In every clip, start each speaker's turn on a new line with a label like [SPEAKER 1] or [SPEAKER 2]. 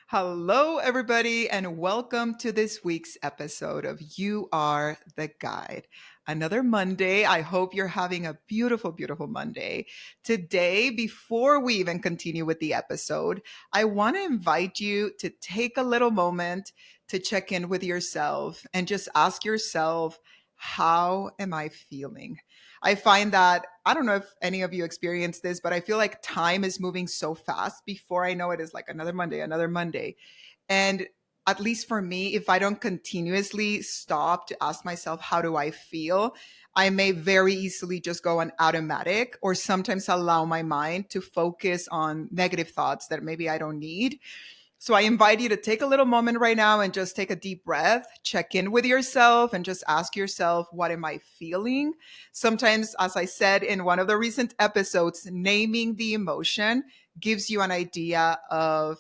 [SPEAKER 1] Hello, everybody, and welcome to this week's episode of You Are the Guide. Another Monday. I hope you're having a beautiful, beautiful Monday. Today, before we even continue with the episode, I want to invite you to take a little moment to check in with yourself and just ask yourself, how am I feeling? I find that, I don't know if any of you experience this, but I feel like time is moving so fast. Before I know it is like another Monday, another Monday. And at least for me, if I don't continuously stop to ask myself, how do I feel? I may very easily just go on automatic or sometimes allow my mind to focus on negative thoughts that maybe I don't need. So I invite you to take a little moment right now and just take a deep breath, check in with yourself, and just ask yourself, what am I feeling? Sometimes, as I said in one of the recent episodes, naming the emotion gives you an idea of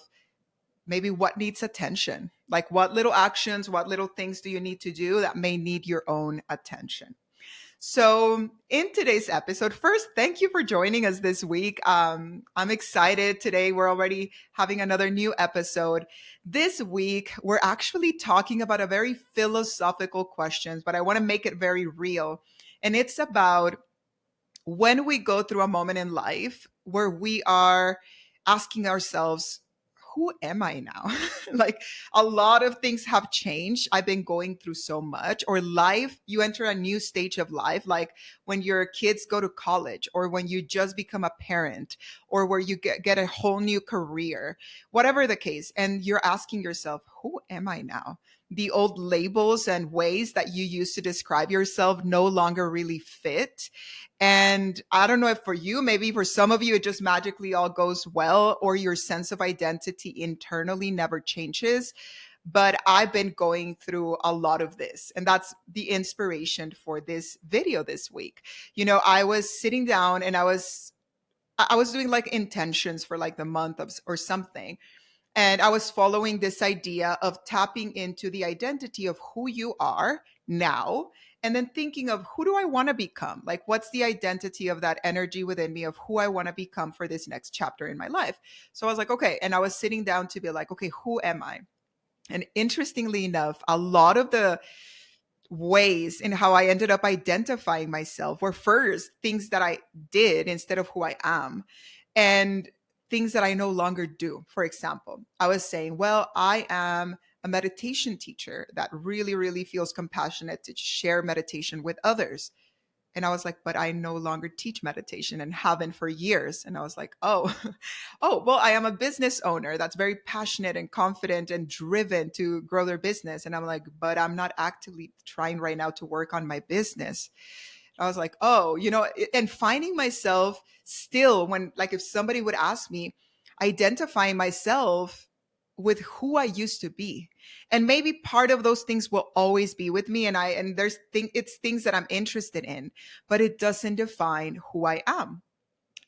[SPEAKER 1] maybe what needs attention. Like what little actions, what little things do you need to do that may need your own attention? So, in today's episode, first, thank you for joining us this week. I'm excited today. We're already having another new episode. This week, we're actually talking about a very philosophical question, but I want to make it very real. And it's about when we go through a moment in life where we are asking ourselves, who am I now? Like a lot of things have changed. I've been going through so much. Or life, you enter a new stage of life, like when your kids go to college, or when you just become a parent, or where you get a whole new career, whatever the case. And you're asking yourself, who am I now? The old labels and ways that you used to describe yourself no longer really fit. And I don't know if for you, maybe for some of you, it just magically all goes well, or your sense of identity internally never changes. But I've been going through a lot of this. And that's the inspiration for this video this week. I was sitting down and I was doing like intentions for like the month of or something. And I was following this idea of tapping into the identity of who you are now, and then thinking of who do I want to become? Like, what's the identity of that energy within me of who I want to become for this next chapter in my life? So I was like, okay. And I was sitting down to be like, okay, who am I? And interestingly enough, a lot of the ways in how I ended up identifying myself were first things that I did instead of who I am, and things that I no longer do. For example, I was saying, well, I am a meditation teacher that really, really feels compassionate to share meditation with others. And I was like, but I no longer teach meditation and haven't for years. And I was like, oh, oh, well, I am a business owner that's very passionate and confident and driven to grow their business. And I'm like, but I'm not actively trying right now to work on my business. I was like, oh, and finding myself still when, like, if somebody would ask me, identifying myself with who I used to be. And maybe part of those things will always be with me. And it's things that I'm interested in, but it doesn't define who I am.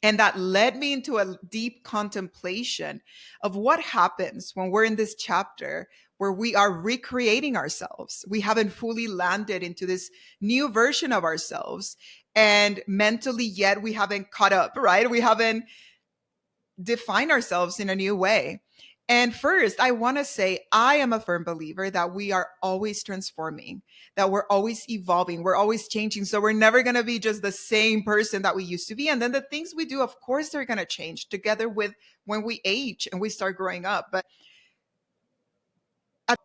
[SPEAKER 1] And that led me into a deep contemplation of what happens when we're in this chapter where we are recreating ourselves. We haven't fully landed into this new version of ourselves. And mentally, yet we haven't caught up, right? We haven't defined ourselves in a new way. And first, I want to say I am a firm believer that we are always transforming, that we're always evolving, we're always changing. So we're never going to be just the same person that we used to be. And then the things we do, of course, they're going to change together with when we age and we start growing up. But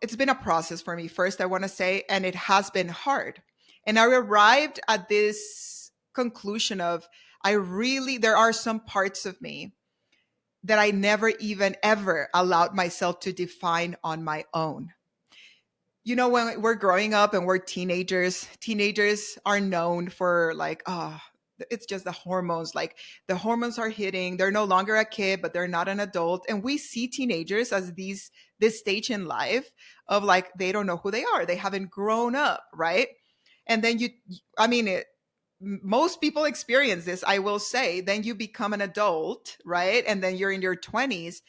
[SPEAKER 1] it's been a process for me, first, I want to say, and it has been hard. And I arrived at this conclusion of there are some parts of me that I never even ever allowed myself to define on my own. When we're growing up and we're teenagers are known for like, it's just the hormones. Like the hormones are hitting. They're no longer a kid, but they're not an adult. And we see teenagers as this stage in life of like, they don't know who they are. They haven't grown up, right? And then I mean, most people experience this, I will say. Then you become an adult, right? And then you're in your 20s.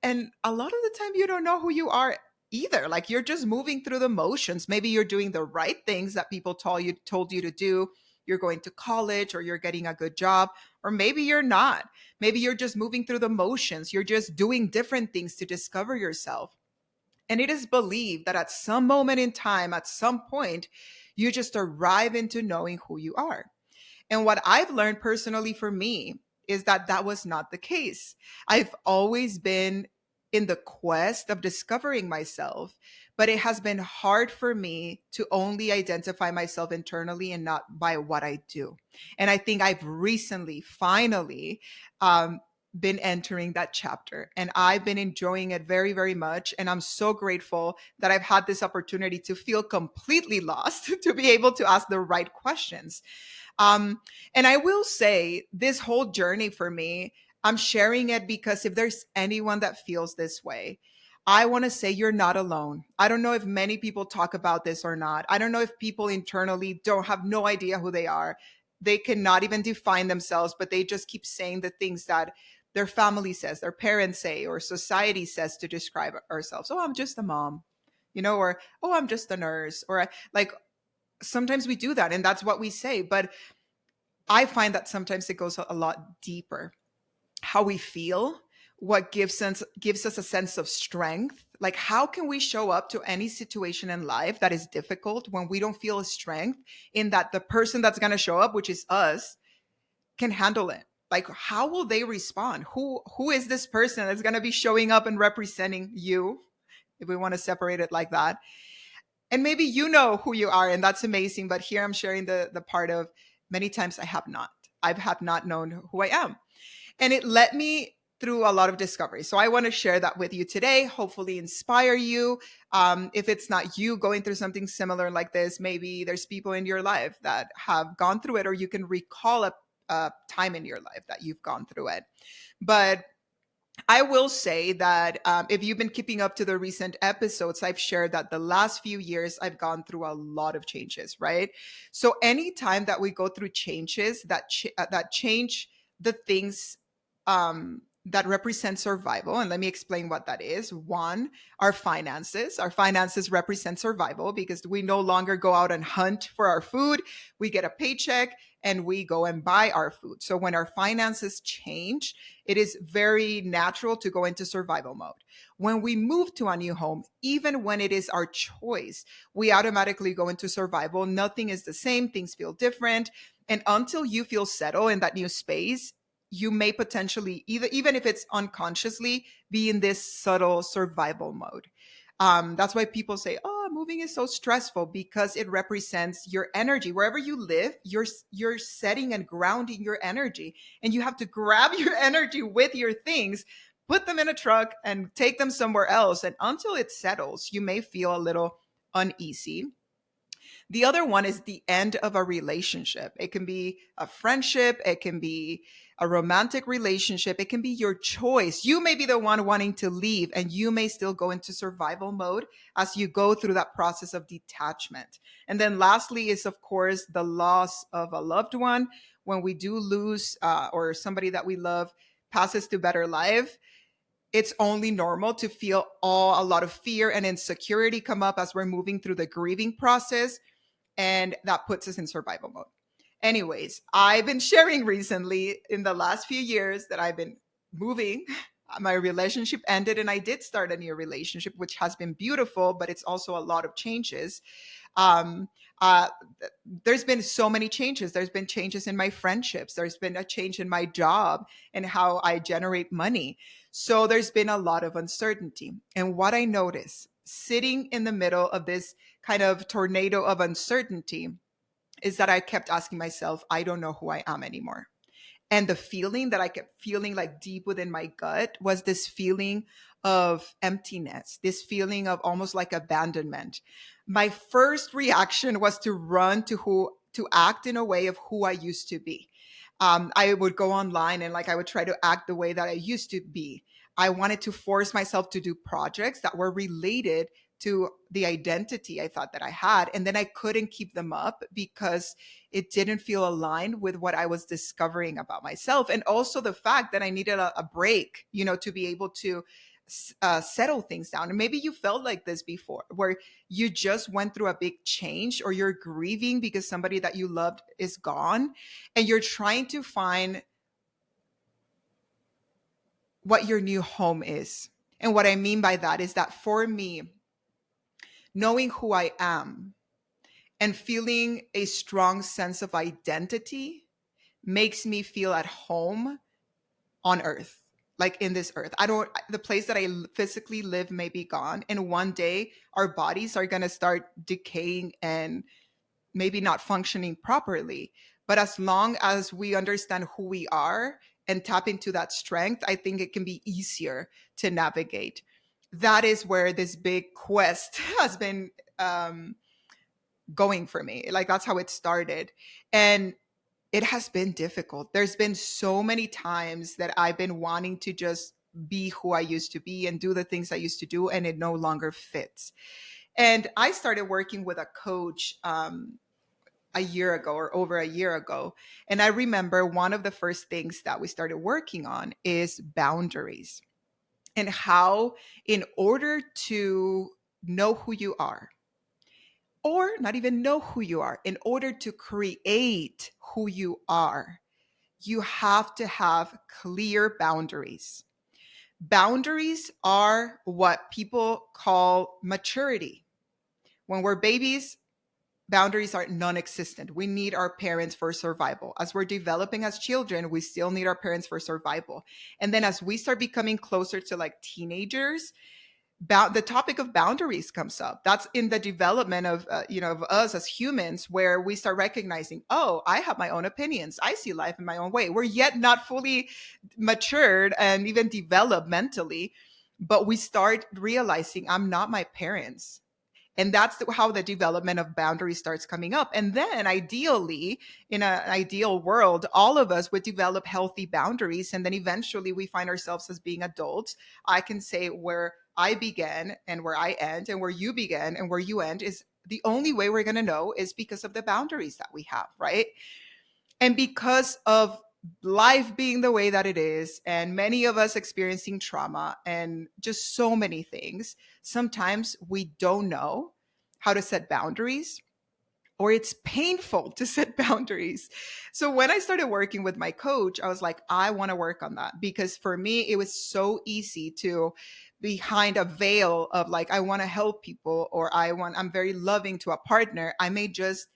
[SPEAKER 1] And a lot of the time, you don't know who you are either. Like you're just moving through the motions. Maybe you're doing the right things that people told you to do. you're going to college or you're getting a good job, or maybe you're not. Maybe you're just moving through the motions. You're just doing different things to discover yourself. And it is believed that at some moment in time, at some point, you just arrive into knowing who you are. And what I've learned personally for me is that that was not the case. I've always been in the quest of discovering myself, but it has been hard for me to only identify myself internally and not by what I do. And I think I've recently, finally, um, been entering that chapter, and I've been enjoying it very, very much. And I'm so grateful that I've had this opportunity to feel completely lost, to be able to ask the right questions. um, and I will say this whole journey for me, I'm sharing it because if there's anyone that feels this way, I want to say you're not alone. I don't know if many people talk about this or not. I don't know if people internally don't have no idea who they are. They cannot even define themselves, but they just keep saying the things that their family says, their parents say, or society says to describe ourselves. Oh, I'm just a mom, or oh, I'm just a nurse, or like sometimes we do that and that's what we say. But I find that sometimes it goes a lot deeper. How we feel, what gives us a sense of strength. Like how can we show up to any situation in life that is difficult when we don't feel a strength in that the person that's going to show up, which is us, can handle it? Like how will they respond? Who is this person that's going to be showing up and representing you, if we want to separate it like that? And maybe you know who you are and that's amazing, but here I'm sharing the part of many times I have not known who I am, and it led me through a lot of discovery. So I want to share that with you today, hopefully inspire you. If it's not you going through something similar like this, maybe there's people in your life that have gone through it, or you can recall a time in your life that you've gone through it. But I will say that if you've been keeping up to the recent episodes, I've shared that the last few years I've gone through a lot of changes, right? So anytime that we go through changes that change the things that represent survival, and let me explain what that is. One, our finances. Our finances represent survival because we no longer go out and hunt for our food. We get a paycheck and we go and buy our food. So when our finances change, it is very natural to go into survival mode. When we move to a new home, even when it is our choice, we automatically go into survival. Nothing is the same, things feel different. And until you feel settled in that new space, you may potentially, even if it's unconsciously, be in this subtle survival mode. That's why people say, "Oh, moving is so stressful," because it represents your energy. Wherever you live, you're setting and grounding your energy, and you have to grab your energy with your things, put them in a truck, and take them somewhere else. And until it settles, you may feel a little uneasy. The other one is the end of a relationship. It can be a friendship, it can be a romantic relationship, it can be your choice. You may be the one wanting to leave, and you may still go into survival mode as you go through that process of detachment. And then lastly is, of course, the loss of a loved one. When we do lose, or somebody that we love passes to better life, it's only normal to feel a lot of fear and insecurity come up as we're moving through the grieving process, and that puts us in survival mode. Anyways, I've been sharing recently in the last few years that I've been moving. My relationship ended and I did start a new relationship, which has been beautiful, but it's also a lot of changes. Um, uh, there's been so many changes. There's been changes in my friendships. There's been a change in my job and how I generate money. So there's been a lot of uncertainty. And what I notice sitting in the middle of this kind of tornado of uncertainty is that I kept asking myself, I don't know who I am anymore. And the feeling that I kept feeling like deep within my gut was this feeling of emptiness, this feeling of almost like abandonment. My first reaction was to run to act in a way of who I used to be. I would go online and like I would try to act the way that I used to be. I wanted to force myself to do projects that were related to the identity I thought that I had. And then I couldn't keep them up because it didn't feel aligned with what I was discovering about myself. And also the fact that I needed a break, to be able to settle things down. And maybe you felt like this before, where you just went through a big change, or you're grieving because somebody that you loved is gone, and you're trying to find what your new home is. And what I mean by that is that for me, knowing who I am and feeling a strong sense of identity makes me feel at home on earth, like in this earth. I don't, the place that I physically live may be gone. And one day our bodies are going to start decaying and maybe not functioning properly. But as long as we understand who we are and tap into that strength, I think it can be easier to navigate. That is where this big quest has been going for me. Like, that's how it started. And it has been difficult. There's been so many times that I've been wanting to just be who I used to be and do the things I used to do, and it no longer fits. And I started working with a coach a year ago, or over a year ago. And I remember one of the first things that we started working on is boundaries, and how, in order to know who you are, or not even know who you are, in order to create who you are, you have to have clear boundaries. Boundaries are what people call maturity. When we're babies, boundaries are non-existent. We need our parents for survival. As we're developing as children, we still need our parents for survival. And then as we start becoming closer to like teenagers, the topic of boundaries comes up. That's in the development of of us as humans, where we start recognizing, oh, I have my own opinions, I see life in my own way. We're yet not fully matured and even developed mentally, but we start realizing I'm not my parents. And that's how the development of boundaries starts coming up. And then ideally, in an ideal world, all of us would develop healthy boundaries. And then eventually we find ourselves as being adults. I can say where I began and where I end, and where you begin and where you end is the only way we're going to know is because of the boundaries that we have, right? And because of life being the way that it is, and many of us experiencing trauma and just so many things, sometimes we don't know how to set boundaries, or it's painful to set boundaries. So when I started working with my coach, I was like, I want to work on that, because for me, it was so easy to behind a veil of like, I want to help people, or I'm very loving to a partner. I may just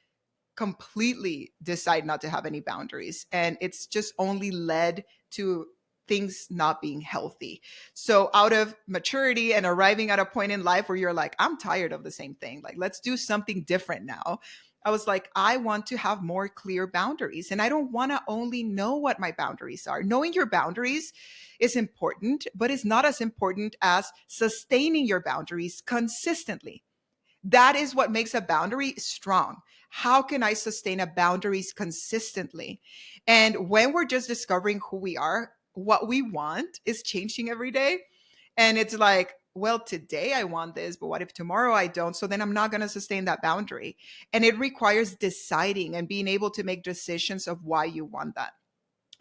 [SPEAKER 1] completely decide not to have any boundaries. And it's just only led to things not being healthy. So, out of maturity and arriving at a point in life where you're like, I'm tired of the same thing, like, let's do something different now. I was like, I want to have more clear boundaries. And I don't want to only know what my boundaries are. Knowing your boundaries is important, but it's not as important as sustaining your boundaries consistently. That is what makes a boundary strong. How can I sustain a boundaries consistently? And when we're just discovering who we are, what we want is changing every day. And it's like, well, today I want this, but what if tomorrow I don't? So then I'm not going to sustain that boundary. And it requires deciding and being able to make decisions of why you want that.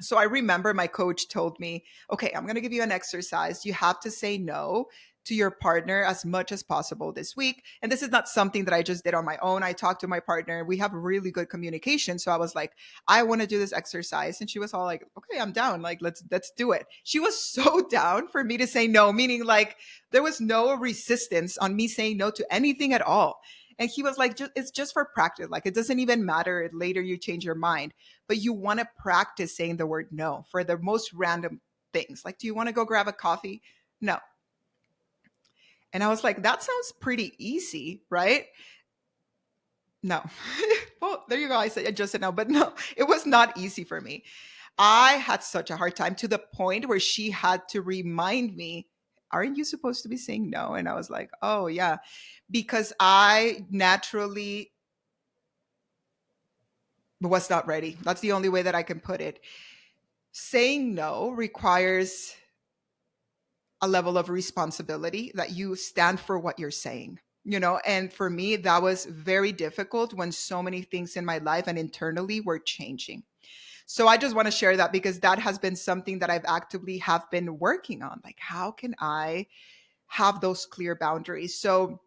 [SPEAKER 1] So I remember my coach told me, okay, I'm going to give you an exercise. You have to say no to your partner as much as possible this week. And this is not something that I just did on my own. I talked to my partner. We have really good communication. So I was like, I want to do this exercise. And she was all like, okay, I'm down. Like, let's do it. She was so down for me to say no, meaning like there was no resistance on me saying no to anything at all. And he was like, it's just for practice. Like, it doesn't even matter if later you change your mind, but you want to practice saying the word no for the most random things. Like, do you want to go grab a coffee? No. And I was like, that sounds pretty easy, right? No. Well, there you go. I just said no, but no, it was not easy for me. I had such a hard time, to the point where she had to remind me, aren't you supposed to be saying no? And I was like, oh, yeah, because I naturally was not ready. That's the only way that I can put it. Saying no requires a level of responsibility, that you stand for what you're saying, and for me, that was very difficult when so many things in my life and internally were changing. So I just want to share that because that has been something that I've actively have been working on. Like, how can I have those clear boundaries? So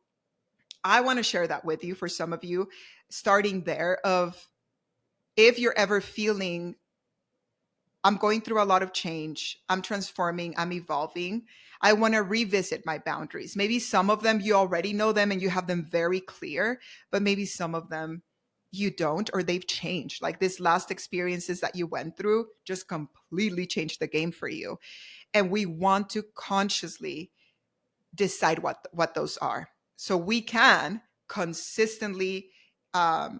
[SPEAKER 1] I want to share that with you for some of you, starting there of if you're ever feeling I'm going through a lot of change, I'm transforming, I'm evolving, I want to revisit my boundaries. Maybe some of them you already know them and you have them very clear, but maybe some of them you don't, or they've changed. Like this last experiences that you went through just completely changed the game for you. And we want to consciously decide what those are so we can consistently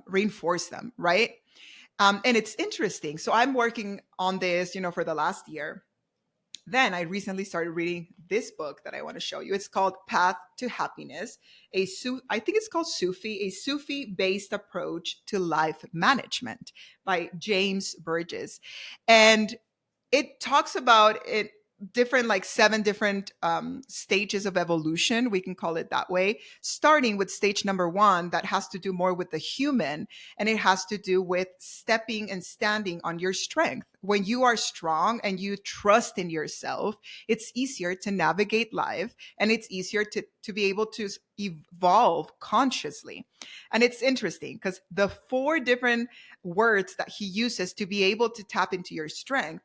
[SPEAKER 1] reinforce them, right? And it's interesting. So I'm working on this, for the last year. Then I recently started reading this book that I want to show you. It's called Path to Happiness. I think it's called Sufi, a Sufi-based approach to life management by James Burgess. And it talks about it different, like 7 different stages of evolution, we can call it that way, starting with stage number 1 that has to do more with the human, and it has to do with stepping and standing on your strength. When you are strong and you trust in yourself, it's easier to navigate life, and it's easier to be able to evolve consciously. And it's interesting because the 4 different words that he uses to be able to tap into your strength.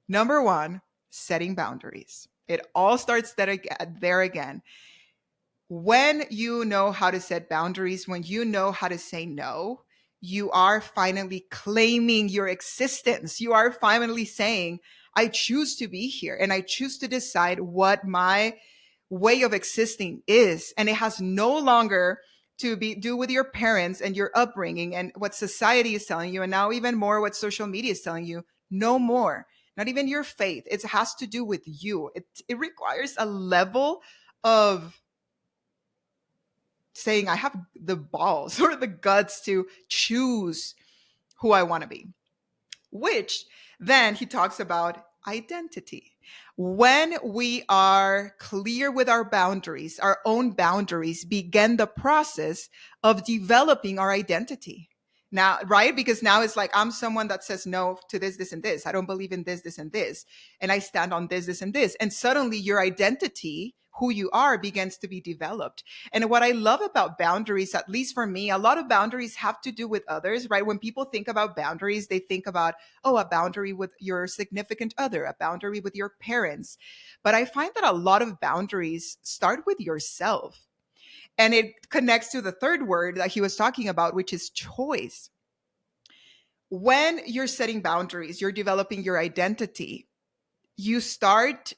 [SPEAKER 1] Number 1, setting boundaries. It all starts there again. When you know how to set boundaries, when you know how to say no, you are finally claiming your existence. You are finally saying, I choose to be here and I choose to decide what my way of existing is. And it has no longer to be do with your parents and your upbringing and what society is telling you, and now even more what social media is telling you. No more. Not even your faith. It has to do with you. It requires a level of saying, I have the balls or the guts to choose who I want to be, which then he talks about identity. When we are clear with our own boundaries begin the process of developing our identity. Now, right? Because now it's like, I'm someone that says no to this, this, and this. I don't believe in this, this, and this. And I stand on this, this, and this. And suddenly your identity, who you are, begins to be developed. And what I love about boundaries, at least for me, a lot of boundaries have to do with others, right? When people think about boundaries, they think about, oh, a boundary with your significant other, a boundary with your parents. But I find that a lot of boundaries start with yourself. And it connects to the third word that he was talking about, which is choice. When you're setting boundaries, you're developing your identity, you start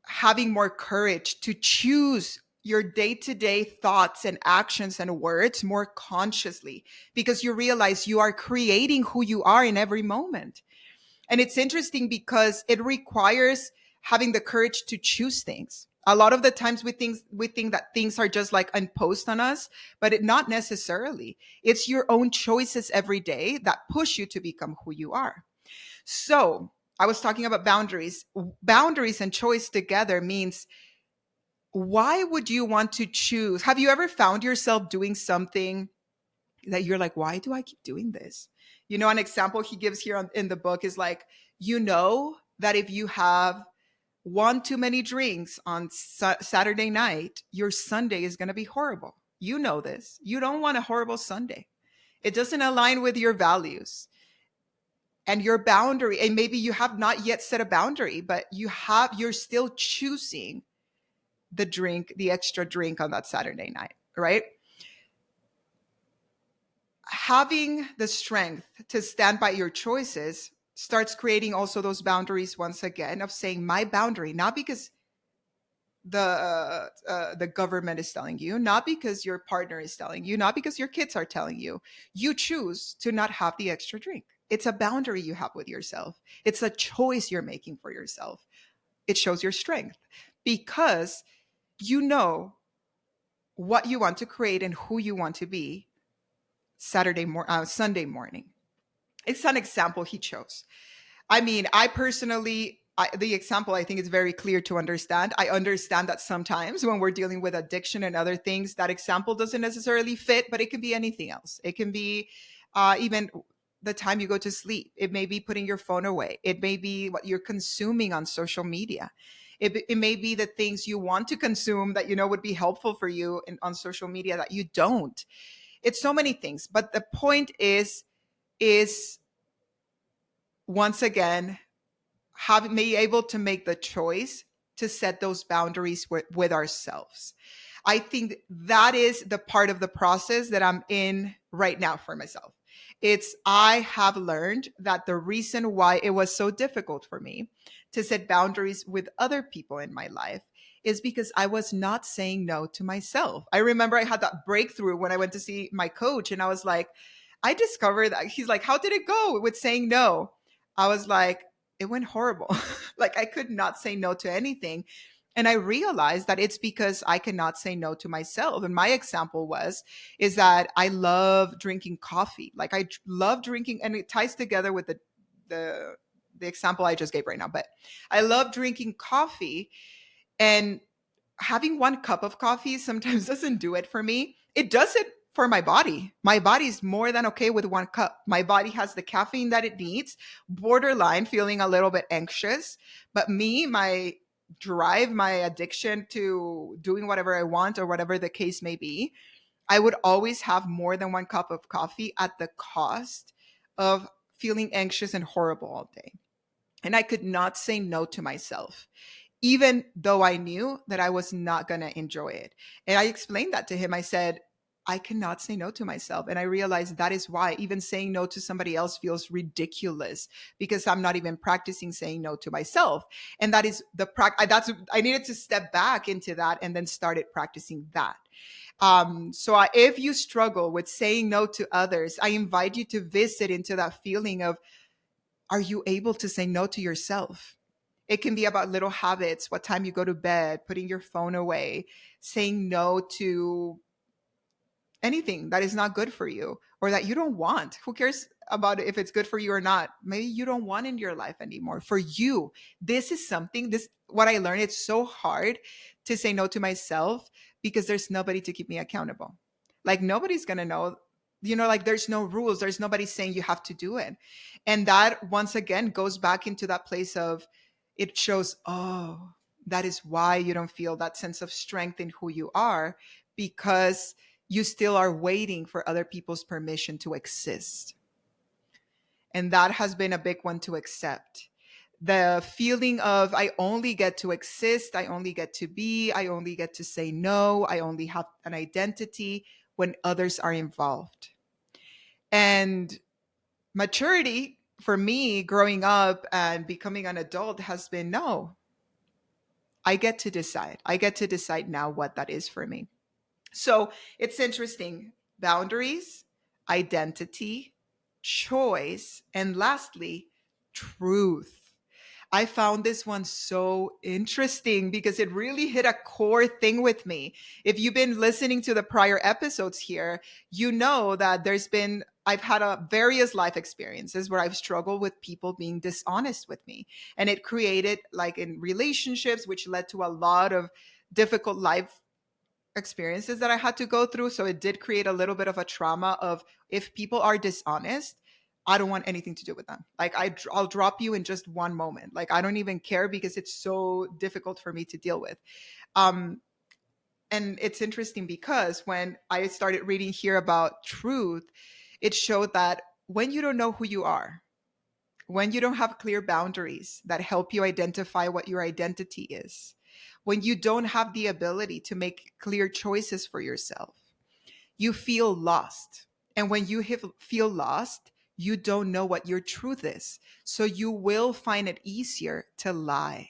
[SPEAKER 1] having more courage to choose your day-to-day thoughts and actions and words more consciously, because you realize you are creating who you are in every moment. And it's interesting because it requires having the courage to choose things. A lot of the times we think that things are just like imposed on us, but not necessarily. It's your own choices every day that push you to become who you are. So I was talking about boundaries. Boundaries and choice together means, why would you want to choose? Have you ever found yourself doing something that you're like, why do I keep doing this? An example he gives here in the book is like, that if you have one too many drinks on Saturday night, your Sunday is going to be horrible. You know this. You don't want a horrible Sunday. It doesn't align with your values and your boundary. And maybe you have not yet set a boundary, but you're still choosing the extra drink on that Saturday night, right? Having the strength to stand by your choices starts creating also those boundaries once again, of saying my boundary, not because the government is telling you, not because your partner is telling you, not because your kids are telling you. You choose to not have the extra drink. It's a boundary you have with yourself. It's a choice you're making for yourself. It shows your strength because you know what you want to create and who you want to be Sunday morning. It's an example he chose. I mean, I personally, the example I think is very clear to understand. I understand that sometimes when we're dealing with addiction and other things, that example doesn't necessarily fit, but it can be anything else. It can be even the time you go to sleep. It may be putting your phone away. It may be what you're consuming on social media. It may be the things you want to consume that you know would be helpful for you on social media that you don't. It's so many things. But the point is once again, having be able to make the choice to set those boundaries with ourselves. I think that is the part of the process that I'm in right now for myself. It's I have learned that the reason why it was so difficult for me to set boundaries with other people in my life is because I was not saying no to myself. I remember I had that breakthrough when I went to see my coach, and I was like, I discovered that he's like, how did it go with saying no? I was like, it went horrible. Like I could not say no to anything. And I realized that it's because I cannot say no to myself. And my example is that I love drinking coffee. Like love drinking, and it ties together with the the example I just gave right now. But I love drinking coffee, and having one cup of coffee sometimes doesn't do it for me. It does it for my body. My body's more than okay with one cup. My body has the caffeine that it needs, borderline feeling a little bit anxious. But me, my drive, my addiction to doing whatever I want or whatever the case may be, I would always have more than one cup of coffee at the cost of feeling anxious and horrible all day. And I could not say no to myself, even though I knew that I was not going to enjoy it. And I explained that to him. I said, I cannot say no to myself. And I realized that is why even saying no to somebody else feels ridiculous, because I'm not even practicing saying no to myself. And that is I needed to step back into that and then started practicing that. If you struggle with saying no to others, I invite you to visit into that feeling of, are you able to say no to yourself? It can be about little habits, what time you go to bed, putting your phone away, saying no to anything that is not good for you or that you don't want. Who cares about if it's good for you or not? Maybe you don't want in your life anymore. For you, this is something, this what I learned, it's so hard to say no to myself because there's nobody to keep me accountable. Like nobody's going to know, like there's no rules, there's nobody saying you have to do it. And that once again goes back into that place of, it shows, oh, that is why you don't feel that sense of strength in who you are, because you still are waiting for other people's permission to exist. And that has been a big one to accept. The feeling of, I only get to exist, I only get to be, I only get to say no, I only have an identity when others are involved. And maturity for me growing up and becoming an adult has been, no, I get to decide. I get to decide now what that is for me. So it's interesting. Boundaries, identity, choice, and lastly, truth. I found this one so interesting because it really hit a core thing with me. If you've been listening to the prior episodes here, you know that I've had various life experiences where I've struggled with people being dishonest with me. And it created, like in relationships, which led to a lot of difficult life experiences that I had to go through. So it did create a little bit of a trauma of, if people are dishonest, I don't want anything to do with them. Like I'll drop you in just one moment. Like I don't even care because it's so difficult for me to deal with. Um, and it's interesting because when I started reading here about truth, it showed that when you don't know who you are, when you don't have clear boundaries that help you identify what your identity is, when you don't have the ability to make clear choices for yourself, you feel lost. And when you feel lost, you don't know what your truth is. So you will find it easier to lie.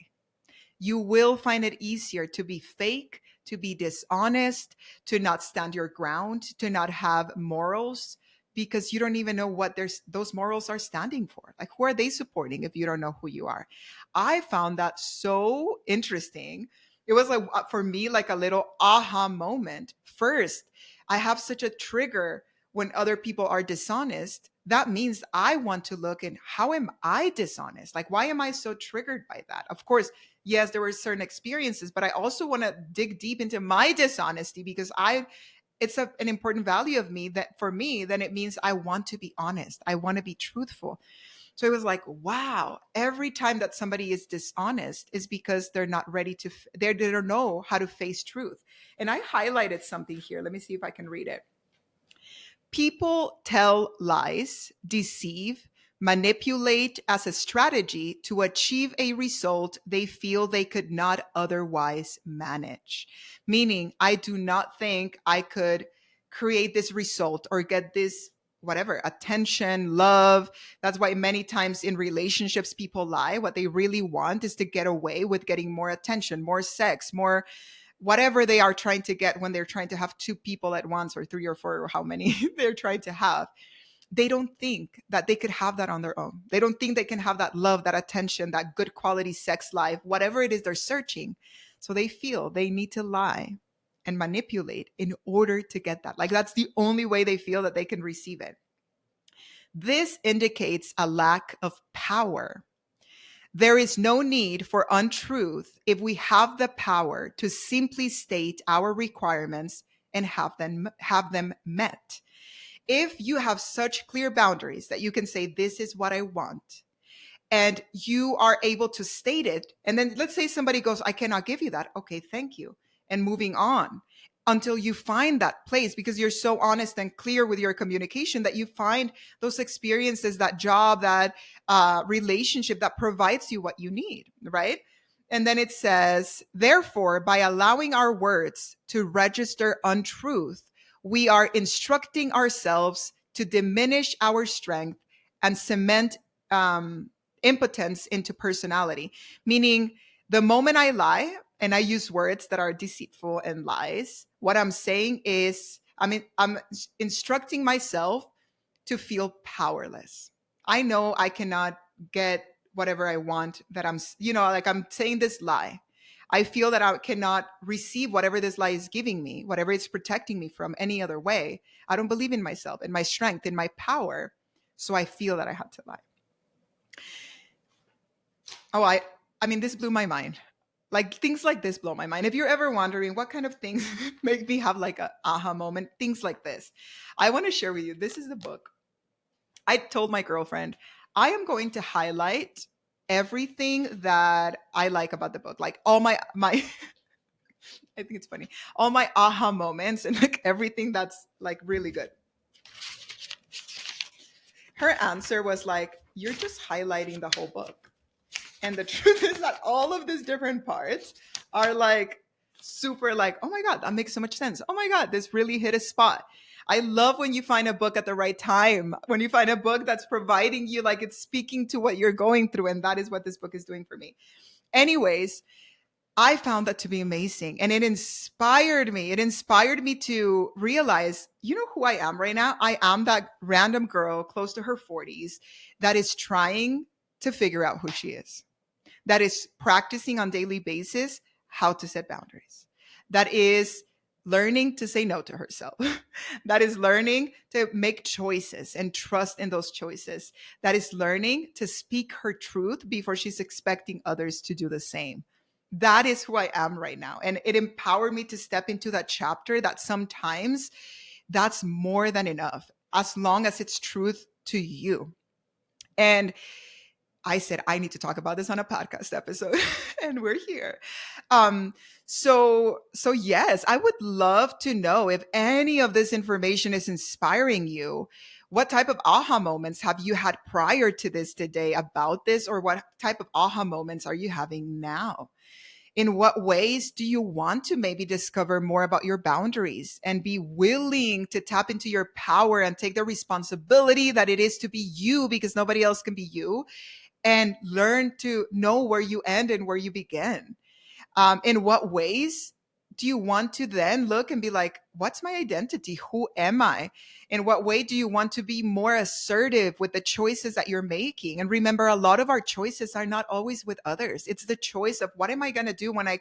[SPEAKER 1] You will find it easier to be fake, to be dishonest, to not stand your ground, to not have morals, because you don't even know what those morals are standing for. Like, who are they supporting if you don't know who you are? I found that so interesting. It was like, for me, like a little aha moment. First, I have such a trigger when other people are dishonest. That means I want to look in, how am I dishonest? Like, why am I so triggered by that? Of course, yes, there were certain experiences, but I also want to dig deep into my dishonesty because it's an important value of me, that for me, then it means I want to be honest. I want to be truthful. So it was like, wow, every time that somebody is dishonest is because they're not ready to, they don't know how to face truth. And I highlighted something here. Let me see if I can read it. People tell lies, deceive, manipulate as a strategy to achieve a result they feel they could not otherwise manage. Meaning, I do not think I could create this result or get this whatever attention, love. That's why many times in relationships people lie. What they really want is to get away with getting more attention, more sex, more whatever they are trying to get when they're trying to have two people at once or three or four or how many they're trying to have. They don't think that they could have that on their own. They don't think they can have that love, that attention, that good quality sex life, whatever it is they're searching. So they feel they need to lie and manipulate in order to get that. Like that's the only way they feel that they can receive it. This indicates a lack of power. There is no need for untruth if we have the power to simply state our requirements and have them met. If you have such clear boundaries that you can say, this is what I want, and you are able to state it, and then let's say somebody goes, I cannot give you that. Okay, thank you. And moving on until you find that place, because you're so honest and clear with your communication that you find those experiences, that job, that relationship that provides you what you need, right? And then it says, therefore, by allowing our words to register untruth, we are instructing ourselves to diminish our strength and cement impotence into personality. Meaning, the moment I lie and I use words that are deceitful and lies, what I'm saying is, I'm instructing myself to feel powerless. I know I cannot get whatever I want, that like I'm saying this lie. I feel that I cannot receive whatever this lie is giving me, whatever it's protecting me from any other way. I don't believe in myself, in my strength, in my power. So I feel that I have to lie. Oh, I mean, this blew my mind. Like things like this blow my mind. If you're ever wondering what kind of things make me have like a aha moment, things like this, I want to share with you. This is the book. I told my girlfriend, I am going to highlight everything that I like about the book. Like all my I think it's funny. All my aha moments and like everything that's like really good. Her answer was like, you're just highlighting the whole book. And the truth is that all of these different parts are like super like, oh my God, that makes so much sense. Oh my God, this really hit a spot. I love when you find a book at the right time, when you find a book that's providing you, like it's speaking to what you're going through. And that is what this book is doing for me. Anyways, I found that to be amazing. And it inspired me. It inspired me to realize, you know who I am right now? I am that random girl close to her 40s that is trying to figure out who she is, that is practicing on daily basis how to set boundaries, that is learning to say no to herself, that is learning to make choices and trust in those choices, that is learning to speak her truth before she's expecting others to do the same. That is who I am right now. And it empowered me to step into that chapter that sometimes that's more than enough, as long as it's truth to you. And I said, I need to talk about this on a podcast episode. And we're here. So yes, I would love to know if any of this information is inspiring you. What type of aha moments have you had prior to this today about this? Or what type of aha moments are you having now? In what ways do you want to maybe discover more about your boundaries and be willing to tap into your power and take the responsibility that it is to be you, because nobody else can be you, and learn to know where you end and where you begin? In what ways do you want to then look and be like, what's my identity? Who am I? In what way do you want to be more assertive with the choices that you're making? And remember, a lot of our choices are not always with others. It's the choice of, what am I going to do when I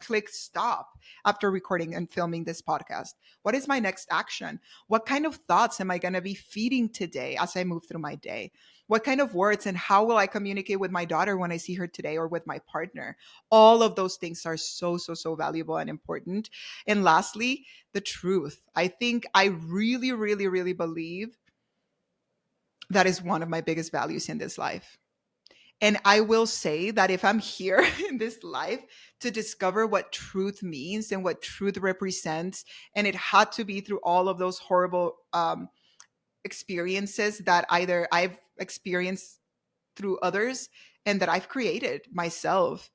[SPEAKER 1] click stop after recording and filming this podcast? What is my next action? What kind of thoughts am I going to be feeding today as I move through my day? What kind of words and how will I communicate with my daughter when I see her today, or with my partner? All of those things are so valuable and important. And lastly, the truth. I think I really, really, really believe that is one of my biggest values in this life. And I will say that if I'm here in this life to discover what truth means and what truth represents, and it had to be through all of those horrible experiences that either I've experienced through others and that I've created myself,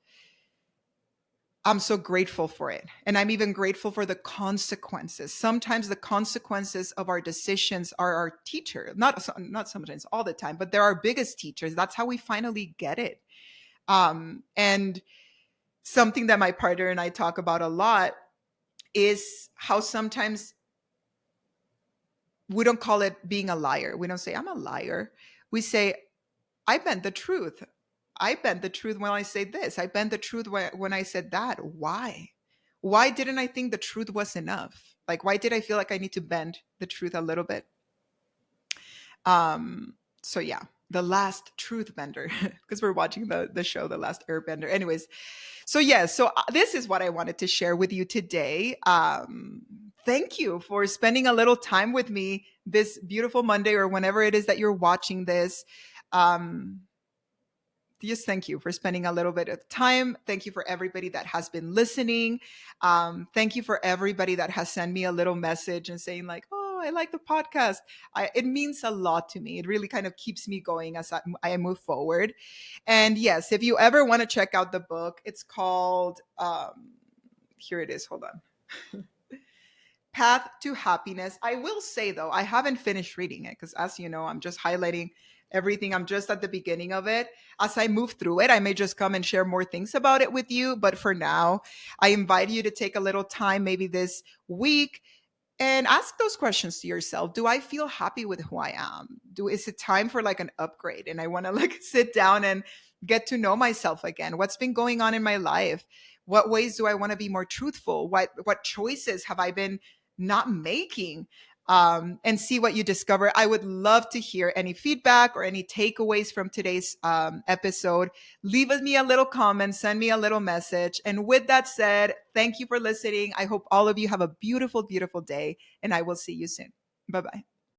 [SPEAKER 1] I'm so grateful for it. And I'm even grateful for the consequences. Sometimes the consequences of our decisions are our teacher. Not sometimes, all the time, but they're our biggest teachers. That's how we finally get it. And something that my partner and I talk about a lot is how sometimes we don't call it being a liar. We don't say, I'm a liar. We say, I bent the truth. I bent the truth when I say this. I bent the truth when I said that. Why? Why didn't I think the truth was enough? Like, why did I feel like I need to bend the truth a little bit? So yeah, the last truth bender, because we're watching the show, The Last Airbender. Anyways, so yeah, so this is what I wanted to share with you today. Thank you for spending a little time with me this beautiful Monday or whenever it is that you're watching this. Um, just thank you for spending a little bit of time. Thank you for everybody that has been listening. Thank you for everybody that has sent me a little message and saying like, oh, I like the podcast. It means a lot to me. It really kind of keeps me going as I move forward. And yes, if you ever want to check out the book, it's called, here it is, hold on. Path to Happiness. I will say though, I haven't finished reading it because as you know, I'm just highlighting everything. I'm just at the beginning of it. As I move through it, I may just come and share more things about it with you. But for now, I invite you to take a little time, maybe this week, and ask those questions to yourself. Do I feel happy with who I am? Is it time for like an upgrade? And I want to like sit down and get to know myself again. What's been going on in my life? What ways do I want to be more truthful? What choices have I been not making? And see what you discover. I would love to hear any feedback or any takeaways from today's episode. Leave me a little comment, send me a little message. And with that said, thank you for listening. I hope all of you have a beautiful, beautiful day, and I will see you soon. Bye bye.